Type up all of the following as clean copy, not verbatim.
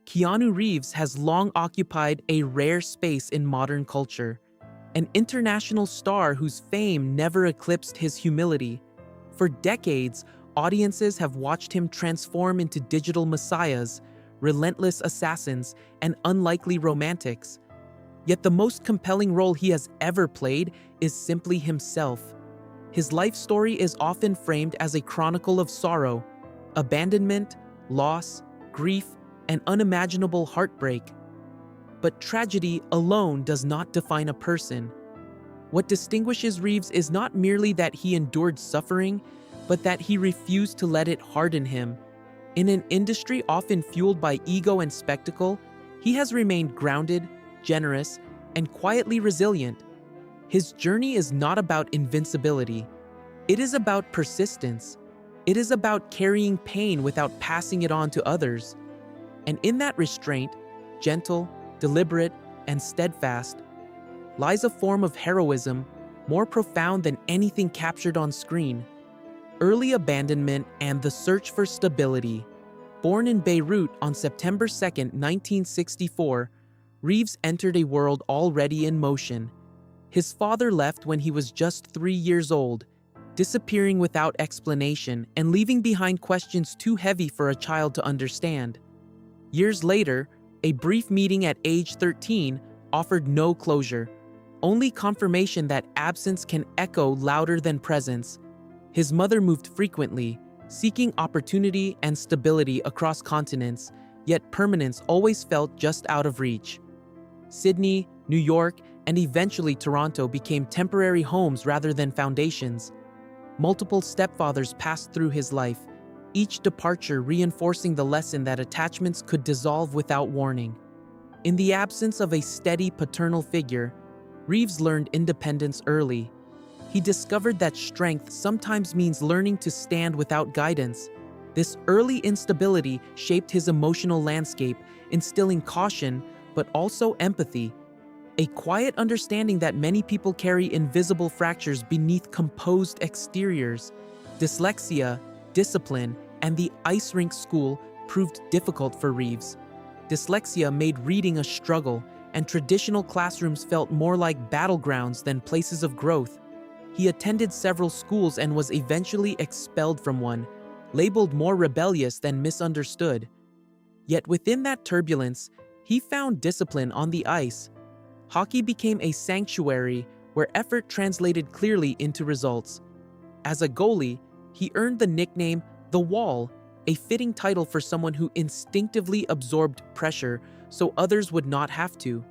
Keanu Reeves has long occupied a rare space in modern culture, an international star whose fame never eclipsed his humility. For decades, audiences have watched him transform into digital messiahs, relentless assassins, and unlikely romantics. Yet the most compelling role he has ever played is simply himself. His life story is often framed as a chronicle of sorrow, abandonment, loss, grief, and unimaginable heartbreak. But tragedy alone does not define a person. What distinguishes Reeves is not merely that he endured suffering, but that he refused to let it harden him. In an industry often fueled by ego and spectacle, he has remained grounded, generous, and quietly resilient. His journey is not about invincibility. It is about persistence. It is about carrying pain without passing it on to others. And in that restraint, gentle, deliberate, and steadfast, lies a form of heroism more profound than anything captured on screen. Early abandonment and the search for stability. Born in Beirut on September 2, 1964, Reeves entered a world already in motion. His father left when he was just 3 years old, disappearing without explanation and leaving behind questions too heavy for a child to understand. Years later, a brief meeting at age 13 offered no closure, only confirmation that absence can echo louder than presence. His mother moved frequently, seeking opportunity and stability across continents, yet permanence always felt just out of reach. Sydney, New York, and eventually Toronto became temporary homes rather than foundations. Multiple stepfathers passed through his life, each departure reinforcing the lesson that attachments could dissolve without warning. In the absence of a steady paternal figure, Reeves learned independence early. He discovered that strength sometimes means learning to stand without guidance. This early instability shaped his emotional landscape, instilling caution but also empathy. A quiet understanding that many people carry invisible fractures beneath composed exteriors. Dyslexia, discipline, and the ice rink school proved difficult for Reeves. Dyslexia made reading a struggle, and traditional classrooms felt more like battlegrounds than places of growth. He attended several schools and was eventually expelled from one, labeled more rebellious than misunderstood. Yet within that turbulence, he found discipline on the ice. Hockey became a sanctuary where effort translated clearly into results. As a goalie, he earned the nickname The Wall, a fitting title for someone who instinctively absorbed pressure so others would not have to.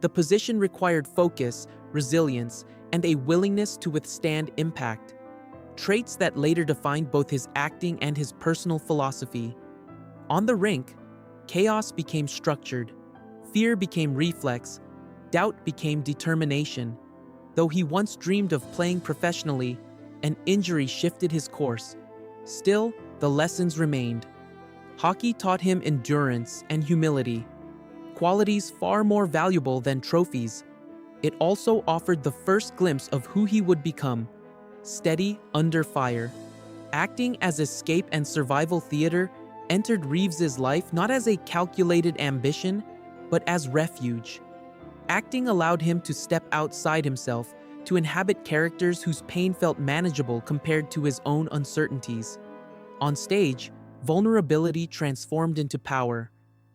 The position required focus, resilience, and a willingness to withstand impact, traits that later defined both his acting and his personal philosophy. On the rink, chaos became structured, fear became reflex, doubt became determination. Though he once dreamed of playing professionally, an injury shifted his course. Still, the lessons remained. Hockey taught him endurance and humility, qualities far more valuable than trophies. It also offered the first glimpse of who he would become, steady under fire. Acting as escape and survival theater entered Reeves's life not as a calculated ambition, but as refuge. Acting allowed him to step outside himself, to inhabit characters whose pain felt manageable compared to his own uncertainties. On stage, vulnerability transformed into power.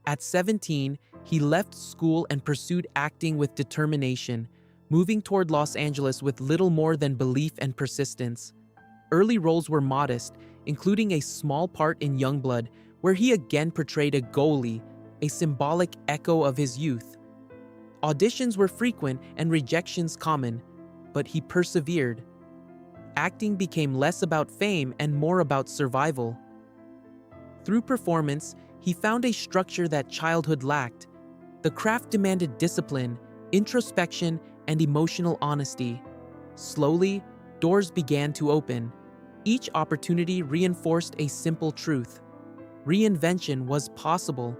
At 17, he left school and pursued acting with determination, moving toward Los Angeles with little more than belief and persistence. Early roles were modest, including a small part in Youngblood, where he again portrayed a goalie, a symbolic echo of his youth. Auditions were frequent and rejections common, but he persevered. Acting became less about fame and more about survival. Through performance, he found a structure that childhood lacked. The craft demanded discipline, introspection, and emotional honesty. Slowly, doors began to open. Each opportunity reinforced a simple truth: reinvention was possible.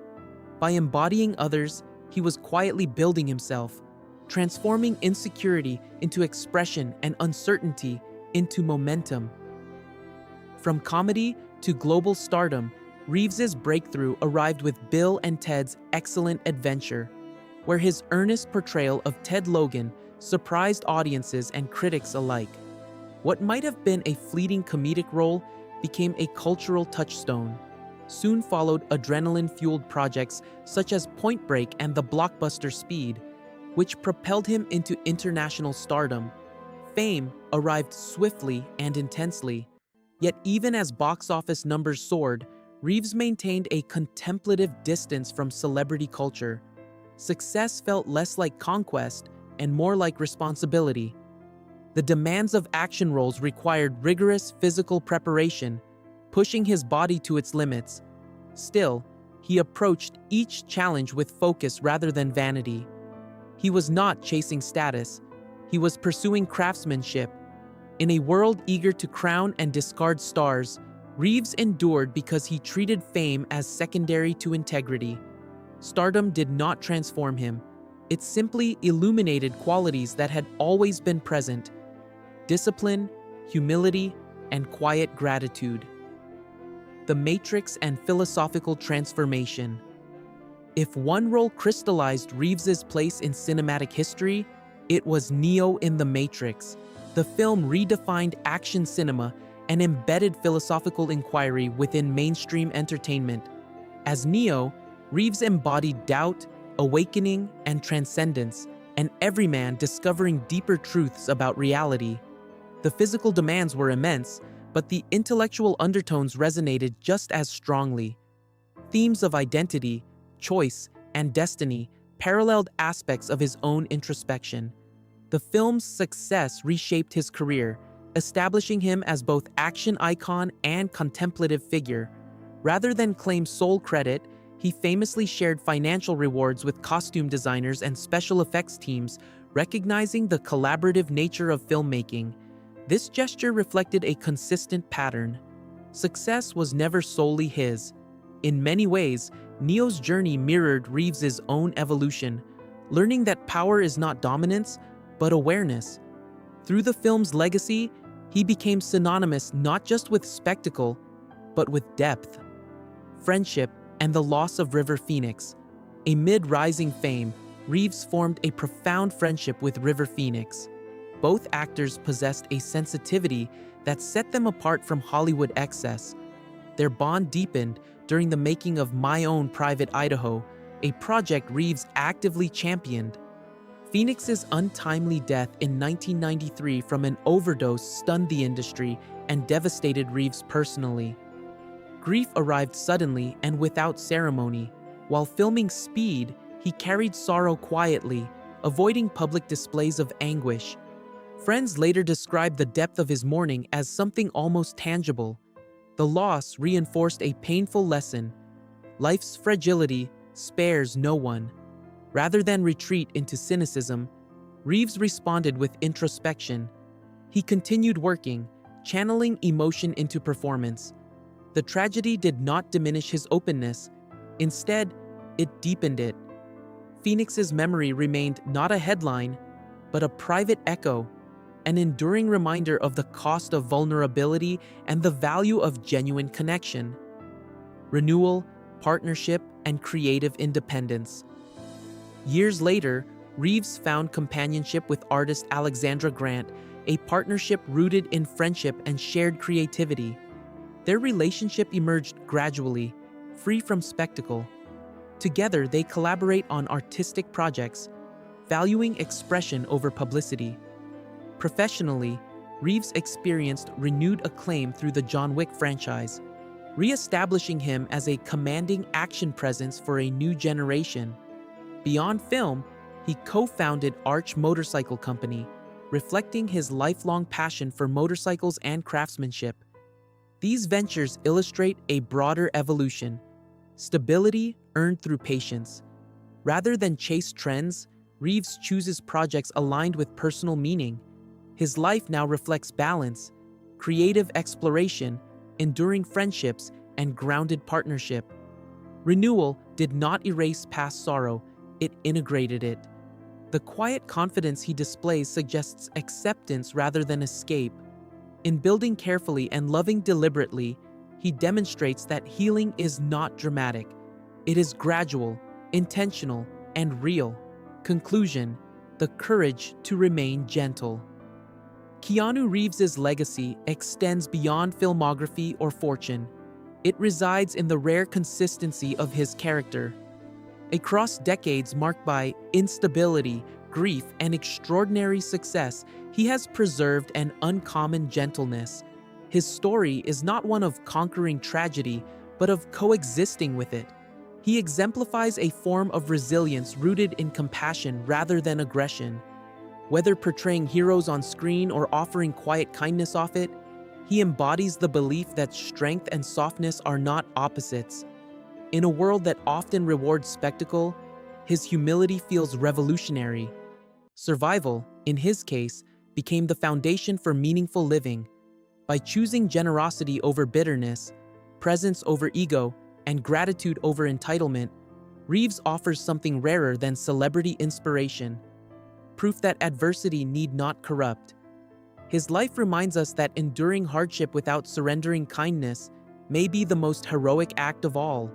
By embodying others, he was quietly building himself, transforming insecurity into expression and uncertainty into momentum. From comedy to global stardom, Reeves's breakthrough arrived with Bill and Ted's Excellent Adventure, where his earnest portrayal of Ted Logan surprised audiences and critics alike. What might have been a fleeting comedic role became a cultural touchstone. Soon followed adrenaline-fueled projects such as Point Break and the blockbuster Speed, which propelled him into international stardom. Fame arrived swiftly and intensely. Yet even as box office numbers soared, Reeves maintained a contemplative distance from celebrity culture. Success felt less like conquest and more like responsibility. The demands of action roles required rigorous physical preparation, pushing his body to its limits. Still, he approached each challenge with focus rather than vanity. He was not chasing status. He was pursuing craftsmanship. In a world eager to crown and discard stars, Reeves endured because he treated fame as secondary to integrity. Stardom did not transform him. It simply illuminated qualities that had always been present: discipline, humility, and quiet gratitude. The Matrix and philosophical transformation. If one role crystallized Reeves's place in cinematic history, it was Neo in The Matrix. The film redefined action cinema and embedded philosophical inquiry within mainstream entertainment. As Neo, Reeves embodied doubt, awakening, and transcendence, an everyman discovering deeper truths about reality. The physical demands were immense, but the intellectual undertones resonated just as strongly. Themes of identity, choice, and destiny paralleled aspects of his own introspection. The film's success reshaped his career, establishing him as both action icon and contemplative figure. Rather than claim sole credit, he famously shared financial rewards with costume designers and special effects teams, recognizing the collaborative nature of filmmaking. This gesture reflected a consistent pattern. Success was never solely his. In many ways, Neo's journey mirrored Reeves's own evolution, learning that power is not dominance, but awareness. Through the film's legacy, he became synonymous not just with spectacle, but with depth. Friendship and the loss of River Phoenix. Amid rising fame, Reeves formed a profound friendship with River Phoenix. Both actors possessed a sensitivity that set them apart from Hollywood excess. Their bond deepened during the making of My Own Private Idaho, a project Reeves actively championed. Phoenix's untimely death in 1993 from an overdose stunned the industry and devastated Reeves personally. Grief arrived suddenly and without ceremony. While filming Speed, he carried sorrow quietly, avoiding public displays of anguish. Friends later described the depth of his mourning as something almost tangible. The loss reinforced a painful lesson: life's fragility spares no one. Rather than retreat into cynicism, Reeves responded with introspection. He continued working, channeling emotion into performance. The tragedy did not diminish his openness. Instead, it deepened it. Phoenix's memory remained not a headline, but a private echo, an enduring reminder of the cost of vulnerability and the value of genuine connection. Renewal, partnership, and creative independence. Years later, Reeves found companionship with artist Alexandra Grant, a partnership rooted in friendship and shared creativity. Their relationship emerged gradually, free from spectacle. Together, they collaborate on artistic projects, valuing expression over publicity. Professionally, Reeves experienced renewed acclaim through the John Wick franchise, re-establishing him as a commanding action presence for a new generation. Beyond film, he co-founded Arch Motorcycle Company, reflecting his lifelong passion for motorcycles and craftsmanship. These ventures illustrate a broader evolution: stability earned through patience. Rather than chase trends, Reeves chooses projects aligned with personal meaning. His life now reflects balance, creative exploration, enduring friendships, and grounded partnership. Renewal did not erase past sorrow, it integrated it. The quiet confidence he displays suggests acceptance rather than escape. In building carefully and loving deliberately, he demonstrates that healing is not dramatic. It is gradual, intentional, and real. Conclusion: the courage to remain gentle. Keanu Reeves's legacy extends beyond filmography or fortune. It resides in the rare consistency of his character. Across decades marked by instability, grief, and extraordinary success, he has preserved an uncommon gentleness. His story is not one of conquering tragedy, but of coexisting with it. He exemplifies a form of resilience rooted in compassion rather than aggression. Whether portraying heroes on screen or offering quiet kindness off it, he embodies the belief that strength and softness are not opposites. In a world that often rewards spectacle, his humility feels revolutionary. Survival, in his case, became the foundation for meaningful living. By choosing generosity over bitterness, presence over ego, and gratitude over entitlement, Reeves offers something rarer than celebrity inspiration: proof that adversity need not corrupt. His life reminds us that enduring hardship without surrendering kindness may be the most heroic act of all.